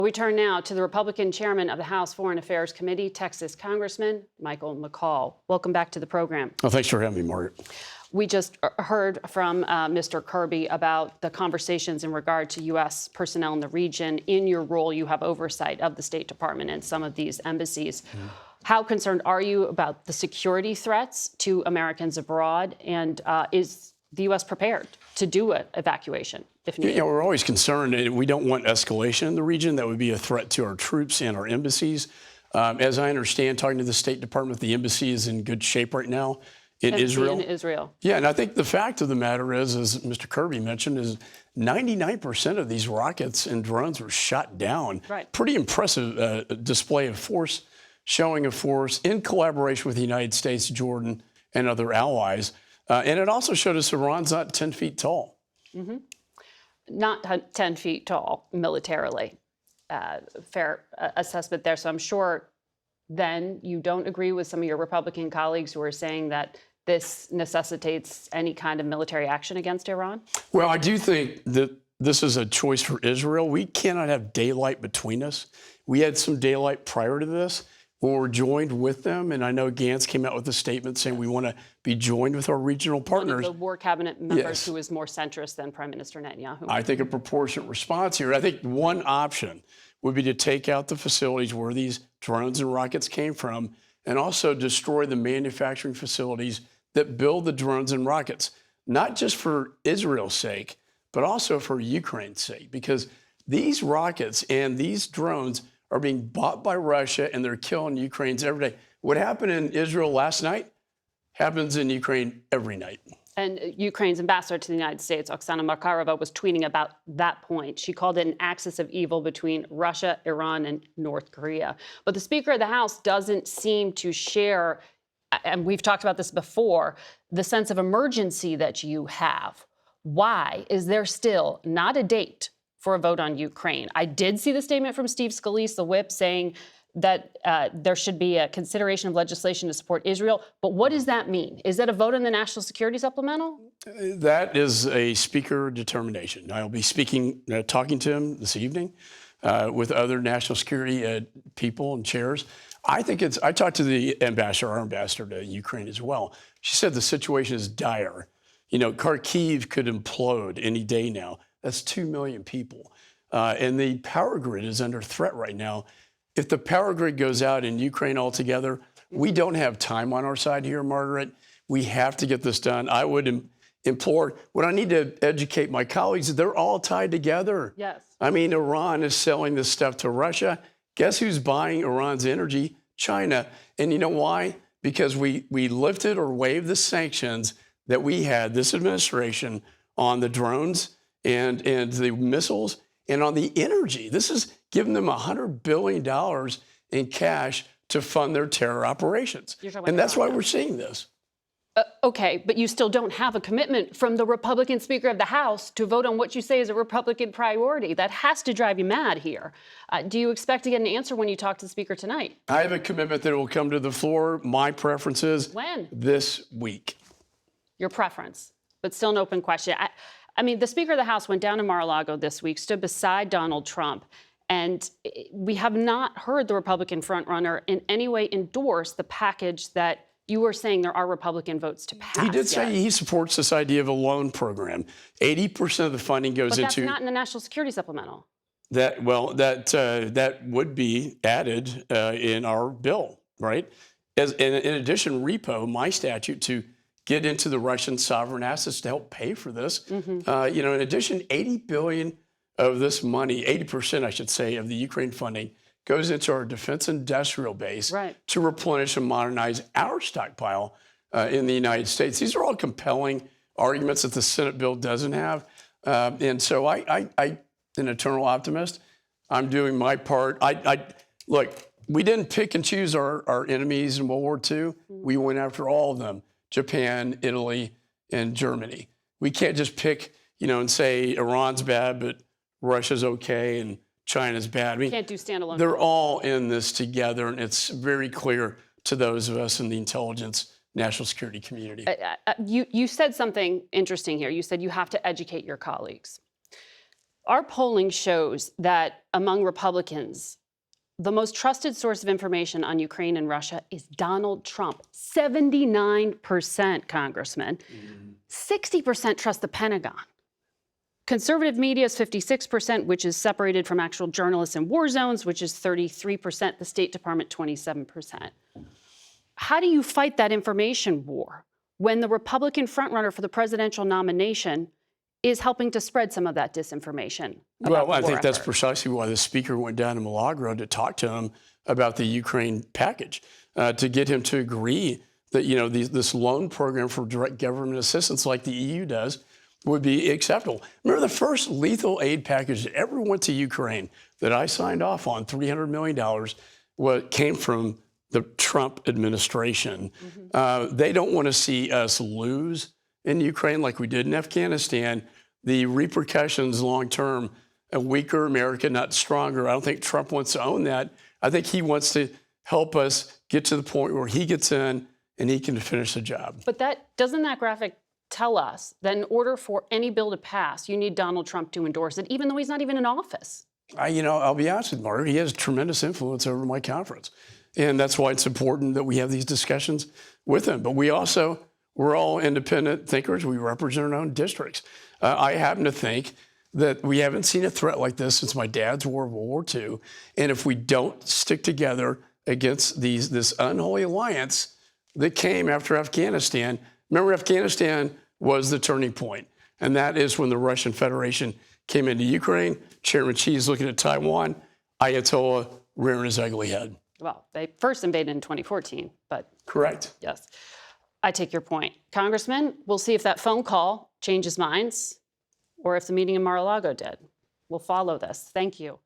We turn now to the Republican chairman of the House Foreign Affairs Committee, Texas Congressman Michael McCaul. Welcome back to the program. Well, thanks for having me, Margaret. We just heard from Mr. Kirby about the conversations in regard to U.S. personnel in the region. In your role, you have oversight of the State Department and some of these embassies. How concerned are you about the security threats to Americans abroad? And is the U.S. prepared to do an evacuation if needed? Yeah, we're always concerned. We don't want escalation in the region. That would be a threat to our troops and our embassies. As I understand, talking to the State Department, the embassy is in good shape right now in Israel. In Israel. Yeah, and I think the fact of the matter is, as Mr. Kirby mentioned, is 99% of these rockets and drones were shot down. Right. Pretty impressive display of force, showing of force in collaboration with the United States, Jordan, and other allies. And it also showed us Iran's not 10 feet tall. Mm-hmm. Not 10 feet tall militarily. Fair assessment there. So I'm sure then you don't agree with some of your Republican colleagues who are saying that this necessitates any kind of military action against Iran? Well, I do think that this is a choice for Israel. We cannot have daylight between us. We had some daylight prior to this when we're joined with them. And I know Gantz came out with a statement saying we want to be joined with our regional partners. One of the war cabinet members Yes. who is more centrist than Prime Minister Netanyahu. I think a proportionate response here. I think one option would be to take out the facilities where these drones and rockets came from and also destroy the manufacturing facilities that build the drones and rockets, not just for Israel's sake, but also for Ukraine's sake, because these rockets and these drones are being bought by Russia and they're killing Ukrainians every day. What happened in Israel last night happens in Ukraine every night. And Ukraine's ambassador to the United States, Oksana Markarova, was tweeting about that point. She called it an axis of evil between Russia, Iran, and North Korea. But the Speaker of the House doesn't seem to share, and we've talked about this before, the sense of emergency that you have. Why is there still not a date for a vote on Ukraine? I did see the statement from Steve Scalise, the whip, saying that there should be a consideration of legislation to support Israel. But what does that mean? Is that a vote on the National Security Supplemental? That is a speaker determination. I'll be speaking, talking to him this evening with other national security people and chairs. I talked to the ambassador, our ambassador to Ukraine as well. She said the situation is dire. You know, Kharkiv could implode any day now. That's 2 million people. And the power grid is under threat right now. If the power grid goes out in Ukraine altogether, we don't have time on our side here, Margaret. We have to get this done. I would implore, what I need to educate my colleagues, they're all tied together. Yes. I mean, Iran is selling this stuff to Russia. Guess who's buying Iran's energy? China. And you know why? Because we lifted or waived the sanctions that we had, this administration, on the drones and the missiles and on the energy. This is giving them $100 billion in cash to fund their terror operations. And that's why we're seeing this. Okay, but you still don't have a commitment from the Republican Speaker of the House to vote on what you say is a Republican priority. That has to drive you mad here. Do you expect to get an answer when you talk to the Speaker tonight? I have a commitment that it will come to the floor. My preference is when? This week. Your preference, but still an open question. I mean, the Speaker of the House went down to Mar-a-Lago this week, stood beside Donald Trump, and we have not heard the Republican frontrunner in any way endorse the package that you were saying there are Republican votes to pass. He did say he supports this idea of a loan program. 80% of the funding goes into... But that's not in the National Security Supplemental. That would be added in our bill, right? In addition, repo, my statute, to get into the Russian sovereign assets to help pay for this. In addition, $80 billion of this money, 80%, I should say, of the Ukraine funding goes into our defense industrial base to replenish and modernize our stockpile in the United States. These are all compelling arguments that the Senate bill doesn't have. And so I'm an eternal optimist. I'm doing my part. Look, we didn't pick and choose our enemies in World War II. We went after all of them: Japan, Italy, and Germany. We can't just pick, and say Iran's bad, but Russia's okay and China's bad. I mean, can't do standalone. They're all in this together, and it's very clear to those of us in the intelligence, national security community. You said something interesting here. You said you have to educate your colleagues. Our polling shows that among Republicans, the most trusted source of information on Ukraine and Russia is Donald Trump. 79%, Congressman. 60% trust the Pentagon. Conservative media is 56%, which is separated from actual journalists in war zones, which is 33%. The State Department, 27%. How do you fight that information war when the Republican frontrunner for the presidential nomination is helping to spread some of that disinformation? Well, I think that's precisely why the speaker went down to Milagro to talk to him about the Ukraine package, to get him to agree that, you know, this loan program for direct government assistance like the EU does would be acceptable. Remember the first lethal aid package that ever went to Ukraine that I signed off on, $300 million, came from the Trump administration. They don't want to see us lose in Ukraine like we did in Afghanistan. The repercussions long term, a weaker America, not stronger. I don't think Trump wants to own that. I think he wants to help us get to the point where he gets in and he can finish the job. But doesn't that graphic tell us that in order for any bill to pass, you need Donald Trump to endorse it, even though he's not even in office? I'll be honest with Margaret, he has tremendous influence over my conference. And that's why it's important that we have these discussions with him. But we're all independent thinkers. We represent our own districts. I happen to think that we haven't seen a threat like this since my dad's war of World War II. And if we don't stick together against this unholy alliance that came after Afghanistan, remember Afghanistan was the turning point. And that is when the Russian Federation came into Ukraine, Chairman Xi is looking at Taiwan, Ayatollah rearing his ugly head. Well, they first invaded in 2014, but... Correct. Yes. I take your point. Congressman, we'll see if that phone call changes minds or if the meeting in Mar-a-Lago did. We'll follow this. Thank you.